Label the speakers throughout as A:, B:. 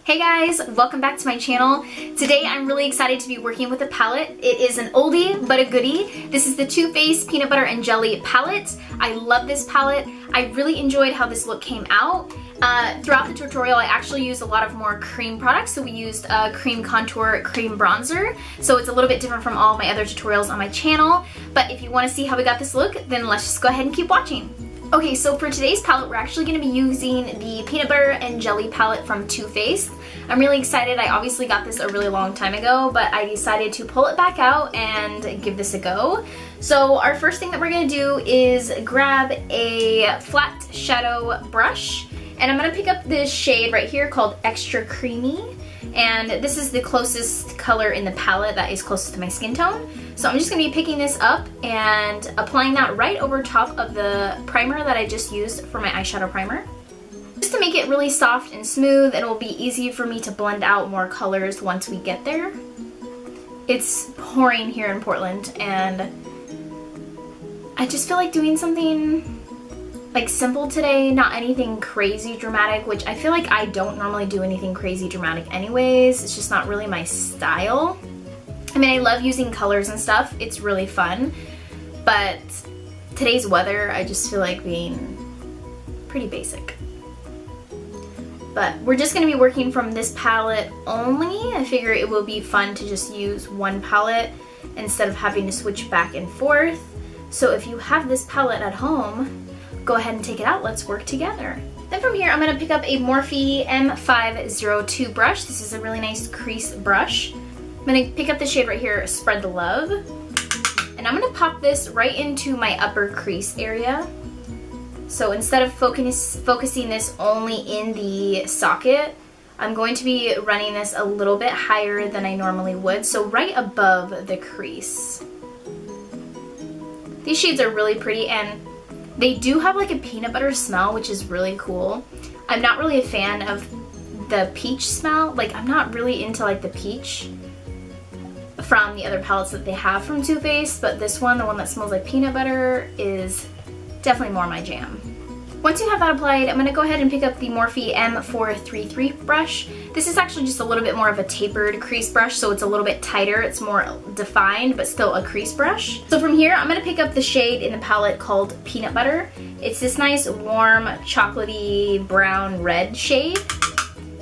A: Hey guys, welcome back to my channel. Today I'm really excited to be working with a palette. It is an oldie but a goodie. This is the Too Faced Peanut Butter and Jelly palette. I love this palette. I really enjoyed how this look came out. Throughout the tutorial I actually used a lot of more cream products. So we used a cream contour, cream bronzer. So it's a little bit different from all my other tutorials on my channel. But if you want to see how we got this look, then let's just go ahead and keep watching. Okay, so for today's palette, we're actually going to be using the Peanut Butter and Jelly palette from Too Faced. I'm really excited. I obviously got this a really long time ago, but I decided to pull it back out and give this a go. So our first thing that we're going to do is grab a flat shadow brush, and I'm going to pick up this shade right here called Extra Creamy. And this is the closest color in the palette that is closest to my skin tone. So I'm just going to be picking this up and applying that right over top of the primer that I just used for my eyeshadow primer. Just to make it really soft and smooth, it will be easy for me to blend out more colors once we get there. It's pouring here in Portland and I just feel like doing something like simple today, not anything crazy dramatic, which I feel like I don't normally do anything crazy dramatic anyways. It's just not really my style. I mean, I love using colors and stuff. It's really fun. But today's weather, I just feel like being pretty basic. But we're just going to be working from this palette only. I figure it will be fun to just use one palette instead of having to switch back and forth. So if you have this palette at home, go ahead and take it out. Let's work together. Then from here, I'm going to pick up a Morphe M502 brush. This is a really nice crease brush. I'm going to pick up the shade right here, Spread the Love. And I'm going to pop this right into my upper crease area. So instead of focusing this only in the socket, I'm going to be running this a little bit higher than I normally would. So right above the crease. These shades are really pretty and they do have like a peanut butter smell, which is really cool. I'm not really a fan of the peach smell. Like, I'm not really into like the peach from the other palettes that they have from Too Faced, but this one, the one that smells like peanut butter, is definitely more my jam. Once you have that applied, I'm going to go ahead and pick up the Morphe M433 brush. This is actually just a little bit more of a tapered crease brush, so it's a little bit tighter. It's more defined, but still a crease brush. So from here, I'm going to pick up the shade in the palette called Peanut Butter. It's this nice, warm, chocolatey, brown, red shade.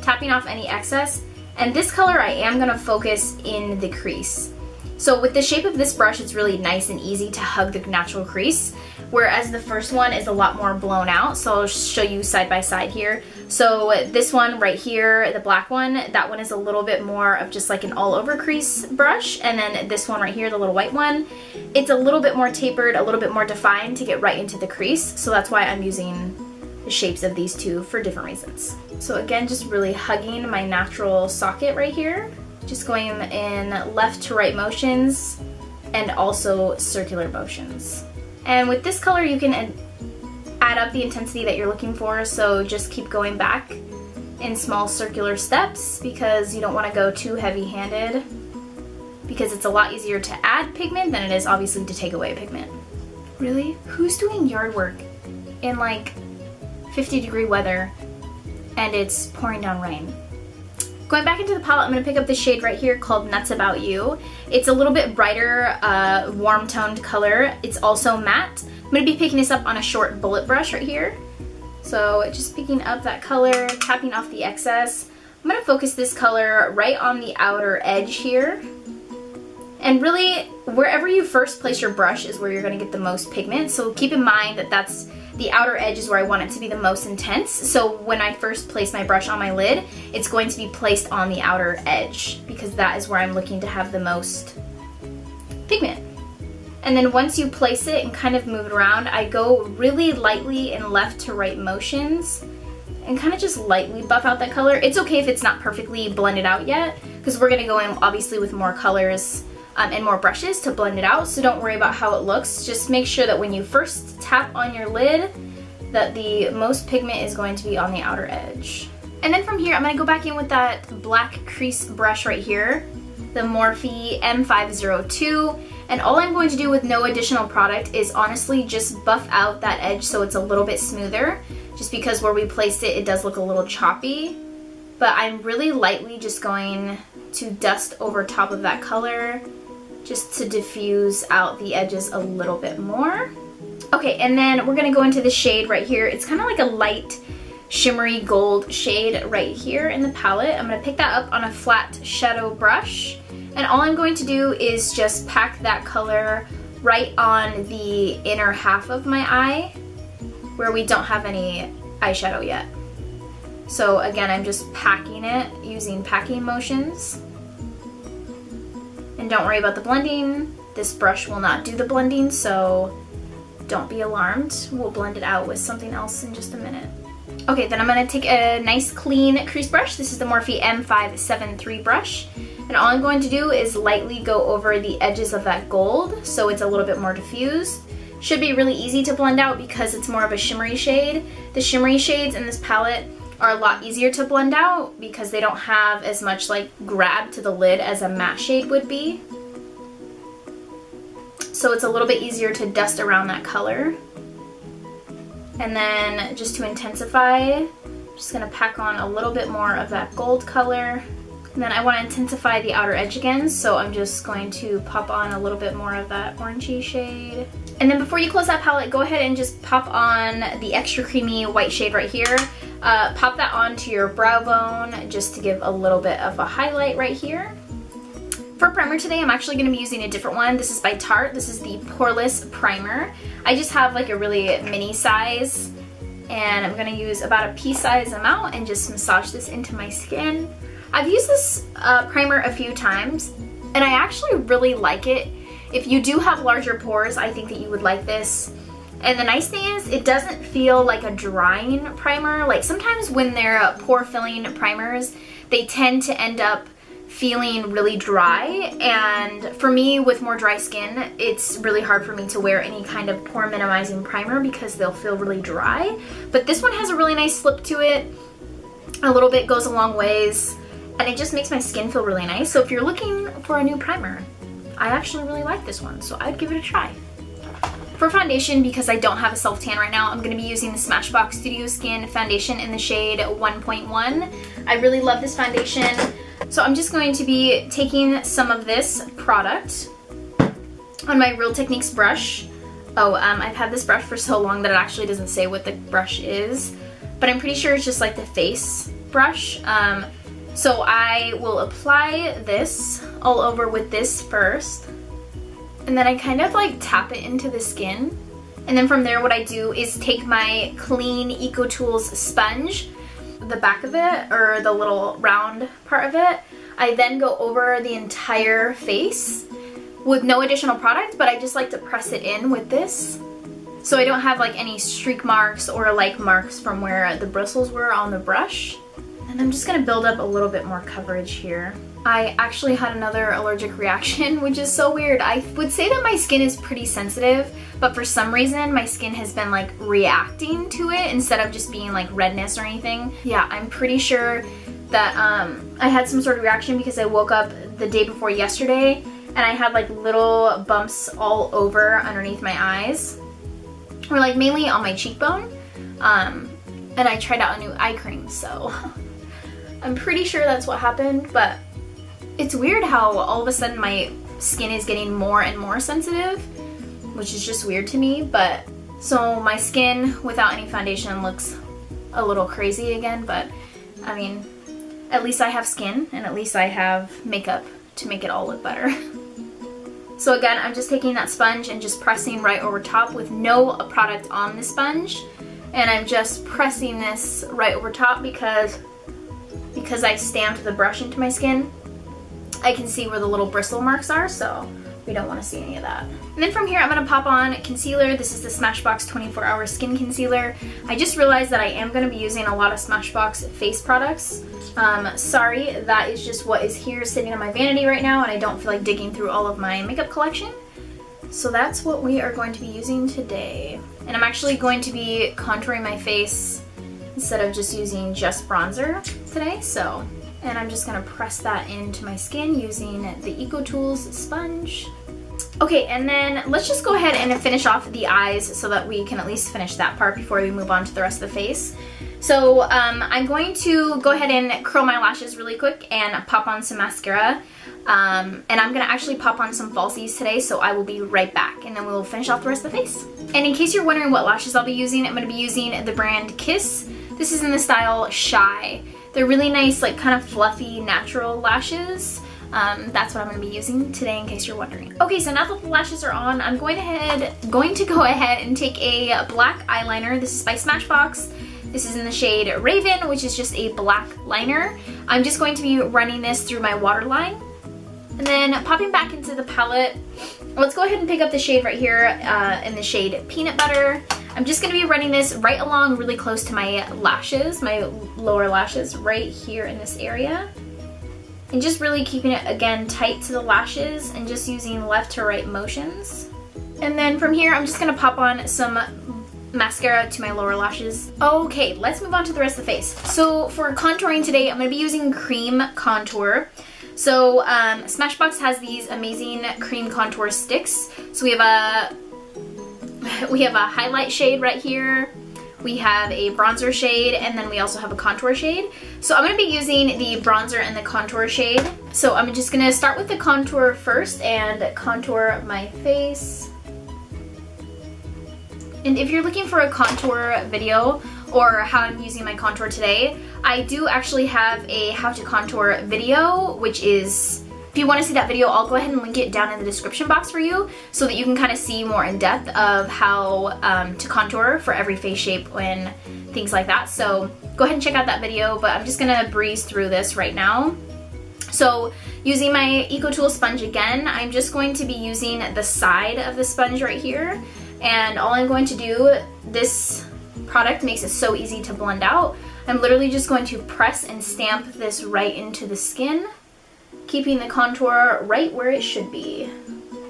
A: Tapping off any excess. And this color, I am going to focus in the crease. So with the shape of this brush, it's really nice and easy to hug the natural crease, whereas the first one is a lot more blown out. So I'll show you side by side here. So this one right here, the black one, that one is a little bit more of just like an all over crease brush. And then this one right here, the little white one, it's a little bit more tapered, a little bit more defined to get right into the crease. So that's why I'm using the shapes of these two for different reasons. So again, just really hugging my natural socket right here. Just going in left to right motions and also circular motions. And with this color, you can add up the intensity that you're looking for, so just keep going back in small circular steps because you don't want to go too heavy-handed, because it's a lot easier to add pigment than it is obviously to take away pigment. Really? Who's doing yard work in like 50-degree weather and it's pouring down rain? Going back into the palette, I'm going to pick up the shade right here called Nuts About You. It's a little bit brighter, warm toned color. It's also matte. I'm going to be picking this up on a short bullet brush right here. So just picking up that color, tapping off the excess. I'm going to focus this color right on the outer edge here. And really, wherever you first place your brush is where you're going to get the most pigment. So keep in mind that that's the outer edge is where I want it to be the most intense. So when I first place my brush on my lid, it's going to be placed on the outer edge because that is where I'm looking to have the most pigment. And then once you place it and kind of move it around, I go really lightly in left to right motions and kind of just lightly buff out that color. It's okay if it's not perfectly blended out yet because we're going to go in obviously with more colors and more brushes to blend it out, so don't worry about how it looks. Just make sure that when you first tap on your lid that the most pigment is going to be on the outer edge. And then from here, I'm going to go back in with that black crease brush right here, the Morphe M502, and all I'm going to do with no additional product is honestly just buff out that edge so it's a little bit smoother, just because where we placed it, it does look a little choppy. but I'm really lightly just going to dust over top of that color just to diffuse out the edges a little bit more. Okay, and then we're gonna go into the shade right here. It's kind of like a light shimmery gold shade right here in the palette. I'm gonna pick that up on a flat shadow brush, and all I'm going to do is just pack that color right on the inner half of my eye where we don't have any eyeshadow yet. So again, I'm just packing it using packing motions. And don't worry about the blending. This brush will not do the blending, so don't be alarmed. We'll blend it out with something else in just a minute. Okay, then I'm gonna take a nice clean crease brush. This is the Morphe M573 brush. And all I'm going to do is lightly go over the edges of that gold so it's a little bit more diffused. Should be really easy to blend out because it's more of a shimmery shade. The shimmery shades in this palette are a lot easier to blend out because they don't have as much like grab to the lid as a matte shade would be. So it's a little bit easier to dust around that color. And then just to intensify, I'm just gonna pack on a little bit more of that gold color. And then I want to intensify the outer edge again, so I'm just going to pop on a little bit more of that orangey shade. And then before you close that palette, go ahead and just pop on the extra creamy white shade right here. Pop that onto your brow bone just to give a little bit of a highlight right here. For primer today, I'm actually going to be using a different one. This is by Tarte. This is the Poreless Primer. I just have like a really mini size, and I'm going to use about a pea-size amount and just massage this into my skin. I've used this primer a few times, and I actually really like it. If you do have larger pores, I think that you would like this. And the nice thing is, it doesn't feel like a drying primer. Like sometimes when they're pore filling primers, they tend to end up feeling really dry, and for me with more dry skin, it's really hard for me to wear any kind of pore minimizing primer because they'll feel really dry. But this one has a really nice slip to it. A little bit goes a long ways, and it just makes my skin feel really nice. So if you're looking for a new primer, I actually really like this one, so I'd give it a try. For foundation, because I don't have a self tan right now, I'm going to be using the Smashbox Studio Skin foundation in the shade 1.1. I really love this foundation. So I'm just going to be taking some of this product on my Real Techniques brush. I've had this brush for so long that it actually doesn't say what the brush is, but I'm pretty sure it's just like the face brush. So I will apply this all over with this first, and then I kind of like tap it into the skin. And then from there, what I do is take my clean EcoTools sponge, the back of it, or the little round part of it. I then go over the entire face with no additional product, but I just like to press it in with this so I don't have like any streak marks or like marks from where the bristles were on the brush. And I'm just gonna build up a little bit more coverage here. I actually had another allergic reaction, which is so weird. I would say that my skin is pretty sensitive, but for some reason my skin has been like reacting to it instead of just being like redness or anything. Yeah, I'm pretty sure that I had some sort of reaction because I woke up the day before yesterday and I had like little bumps all over underneath my eyes, or like mainly on my cheekbone. And I tried out a new eye cream, so I'm pretty sure that's what happened. But it's weird how all of a sudden my skin is getting more and more sensitive, which is just weird to me. But so my skin without any foundation looks a little crazy again, but I mean, at least I have skin and at least I have makeup to make it all look better. So again, I'm just taking that sponge and just pressing right over top with no product on the sponge. And I'm just pressing this right over top because I stamped the brush into my skin. I can see where the little bristle marks are, so we don't want to see any of that. And then from here, I'm going to pop on concealer. This is the Smashbox 24-Hour Skin Concealer. I just realized that I am going to be using a lot of Smashbox face products. Sorry, that is just what is here sitting on my vanity right now, and I don't feel like digging through all of my makeup collection. So that's what we are going to be using today. And I'm actually going to be contouring my face instead of just using just bronzer today. And I'm just gonna press that into my skin using the EcoTools sponge. Okay, and then let's just go ahead and finish off the eyes so that we can at least finish that part before we move on to the rest of the face. So I'm going to go ahead and curl my lashes really quick and pop on some mascara. And I'm gonna actually pop on some falsies today, so I will be right back, and then we'll finish off the rest of the face. And in case you're wondering what lashes I'll be using, I'm gonna be using the brand Kiss. This is in the style Shy. They're really nice, like kind of fluffy, natural lashes. That's what I'm going to be using today, in case you're wondering. Okay, so now that the lashes are on, I'm going to go ahead and take a black eyeliner. This is by Smashbox. This is in the shade Raven, which is just a black liner. I'm just going to be running this through my waterline. And then popping back into the palette, let's go ahead and pick up the shade right here in the shade Peanut Butter. I'm just going to be running this right along really close to my lashes, my lower lashes, right here in this area. And just really keeping it, again, tight to the lashes and just using left to right motions. And then from here, I'm just going to pop on some mascara to my lower lashes. Okay, let's move on to the rest of the face. So for contouring today, I'm going to be using cream contour. So Smashbox has these amazing cream contour sticks. So we have a highlight shade right here. We have a bronzer shade, and then we also have a contour shade. So I'm going to be using the bronzer and the contour shade. So I'm just going to start with the contour first and contour my face. And if you're looking for a contour video or how I'm using my contour today, I do actually have a how to contour video, which is, if you want to see that video, I'll go ahead and link it down in the description box for you so that you can kind of see more in depth of how to contour for every face shape and things like that. So go ahead and check out that video, but I'm just going to breeze through this right now. So using my EcoTool sponge again, I'm just going to be using the side of the sponge right here. And all I'm going to do, this product makes it so easy to blend out. I'm literally just going to press and stamp this right into the skin, keeping the contour right where it should be.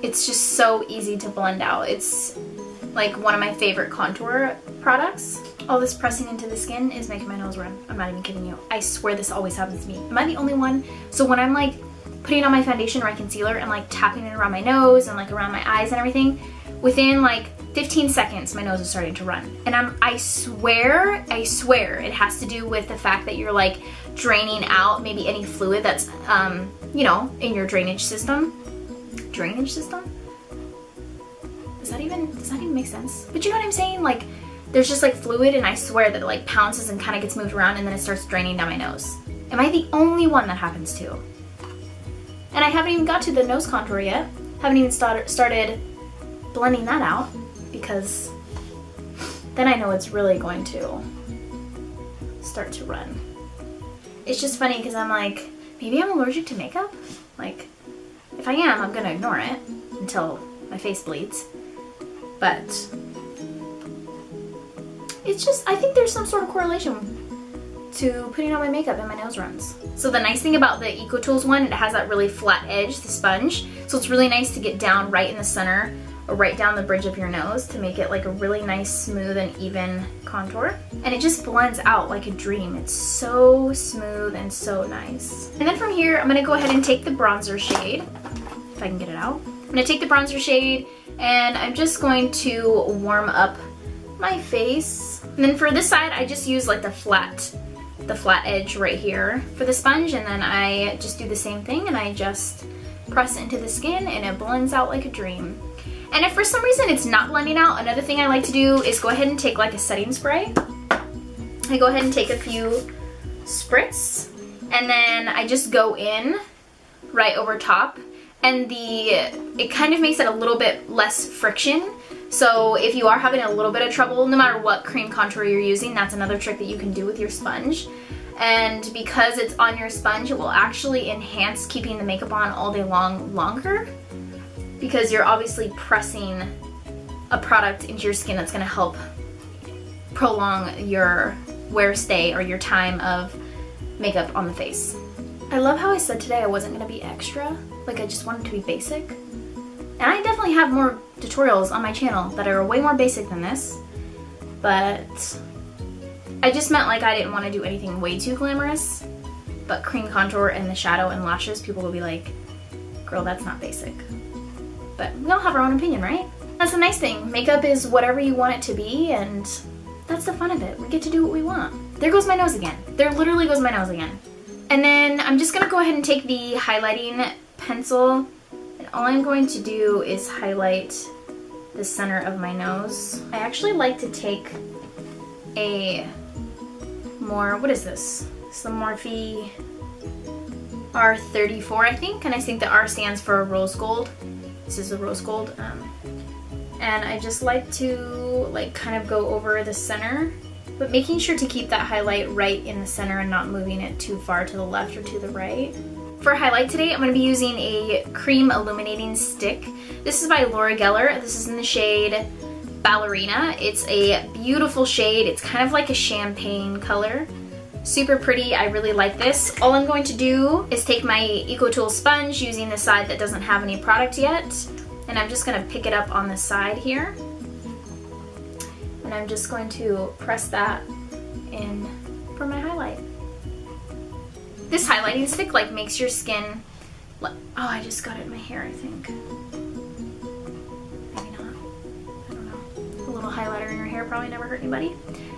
A: It's just so easy to blend out. It's like one of my favorite contour products. All this pressing into the skin is making my nose run. I'm not even kidding you. I swear this always happens to me. Am I the only one? So when I'm like putting on my foundation or my concealer and like tapping it around my nose and like around my eyes and everything, within like 15 seconds my nose is starting to run. And I swear it has to do with the fact that you're like draining out maybe any fluid that's you know, in your drainage system. Drainage system? Does that even make sense? But you know what I'm saying? Like there's just like fluid, and I swear that it like pounces and kind of gets moved around and then it starts draining down my nose. Am I the only one that happens to? And I haven't even got to the nose contour yet. Haven't even started blending that out, because then I know it's really going to start to run. It's just funny because I'm like, maybe I'm allergic to makeup? Like, if I am, I'm gonna ignore it until my face bleeds. But it's just, I think there's some sort of correlation to putting on my makeup and my nose runs. So the nice thing about the EcoTools one, it has that really flat edge, the sponge. So it's really nice to get down right in the center or right down the bridge of your nose to make it like a really nice, smooth and even contour. And it just blends out like a dream. It's so smooth and so nice. And then from here, I'm gonna go ahead and take the bronzer shade, if I can get it out. I'm gonna take the bronzer shade and I'm just going to warm up my face. And then for this side, I just use like the flat edge right here for the sponge, and then I just do the same thing and I just press it into the skin and it blends out like a dream. And if for some reason it's not blending out, another thing I like to do is go ahead and take like a setting spray. I go ahead and take a few spritz, and then I just go in right over top, and it kind of makes it a little bit less friction. So if you are having a little bit of trouble, no matter what cream contour you're using, that's another trick that you can do with your sponge. And because it's on your sponge, it will actually enhance keeping the makeup on all day long longer, because you're obviously pressing a product into your skin that's going to help prolong your wear stay or your time of makeup on the face. I love how I said today I wasn't going to be extra, like I just wanted to be basic. And I definitely have more tutorials on my channel that are way more basic than this, but I just meant like I didn't want to do anything way too glamorous. But cream contour and the shadow and lashes, people will be like, girl, that's not basic. But we all have our own opinion, right? That's the nice thing. Makeup is whatever you want it to be, and that's the fun of it. We get to do what we want. there goes my nose again. There literally goes my nose again. And then I'm just gonna go ahead and take the highlighting pencil, and all I'm going to do is highlight the center of my nose. I actually like to take a more, what is this? It's the Morphe R34, I think, and I think the R stands for rose gold. This is a rose gold, and I just like to like kind of go over the center, but making sure to keep that highlight right in the center and not moving it too far to the left or to the right. For highlight today, I'm going to be using a cream illuminating stick. This is by Laura Geller. This is in the shade Ballerina. It's a beautiful shade. It's kind of like a champagne color. Super pretty. I really like this. All I'm going to do is take my EcoTool sponge using the side that doesn't have any product yet, and I'm just going to pick it up on the side here. And I'm just going to press that in for my highlight. This highlighting stick like makes your skin, oh, I just got it in my hair, I think. Maybe not, I don't know. A little highlighter in your hair probably never hurt anybody.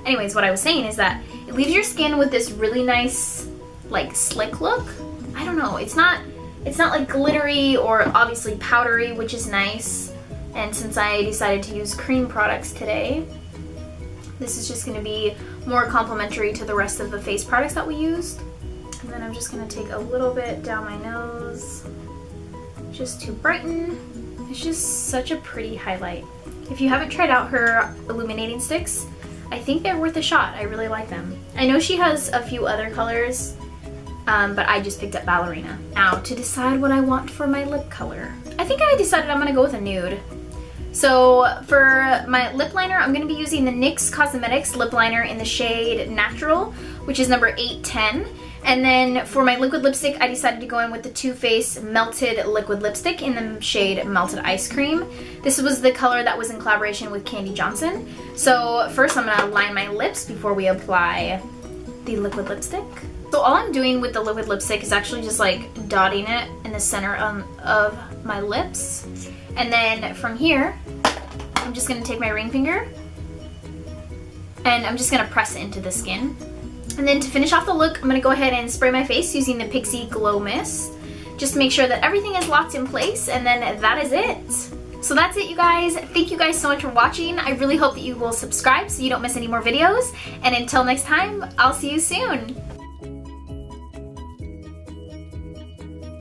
A: Anyways, what I was saying is that it leaves your skin with this really nice, like, slick look. I don't know, it's not like glittery or obviously powdery, which is nice. And since I decided to use cream products today, this is just gonna be more complimentary to the rest of the face products that we used. And then I'm just gonna take a little bit down my nose just to brighten. It's just such a pretty highlight. If you haven't tried out her illuminating sticks, I think they're worth a shot. I really like them. I know she has a few other colors, but I just picked up Ballerina. Now, to decide what I want for my lip color. I think I decided I'm gonna go with a nude. So for my lip liner, I'm gonna be using the NYX Cosmetics lip liner in the shade Natural, which is number 810. And then for my liquid lipstick, I decided to go in with the Too Faced Melted Liquid Lipstick in the shade Melted Ice Cream. This was the color that was in collaboration with Candy Johnson. So first I'm gonna line my lips before we apply the liquid lipstick. So all I'm doing with the liquid lipstick is actually just like dotting it in the center of my lips. And then from here, I'm just gonna take my ring finger and I'm just gonna press it into the skin. And then to finish off the look, I'm gonna go ahead and spray my face using the Pixi Glow Mist, just to make sure that everything is locked in place, and then that is it. So that's it, you guys. Thank you guys so much for watching. I really hope that you will subscribe so you don't miss any more videos. And until next time, I'll see you soon.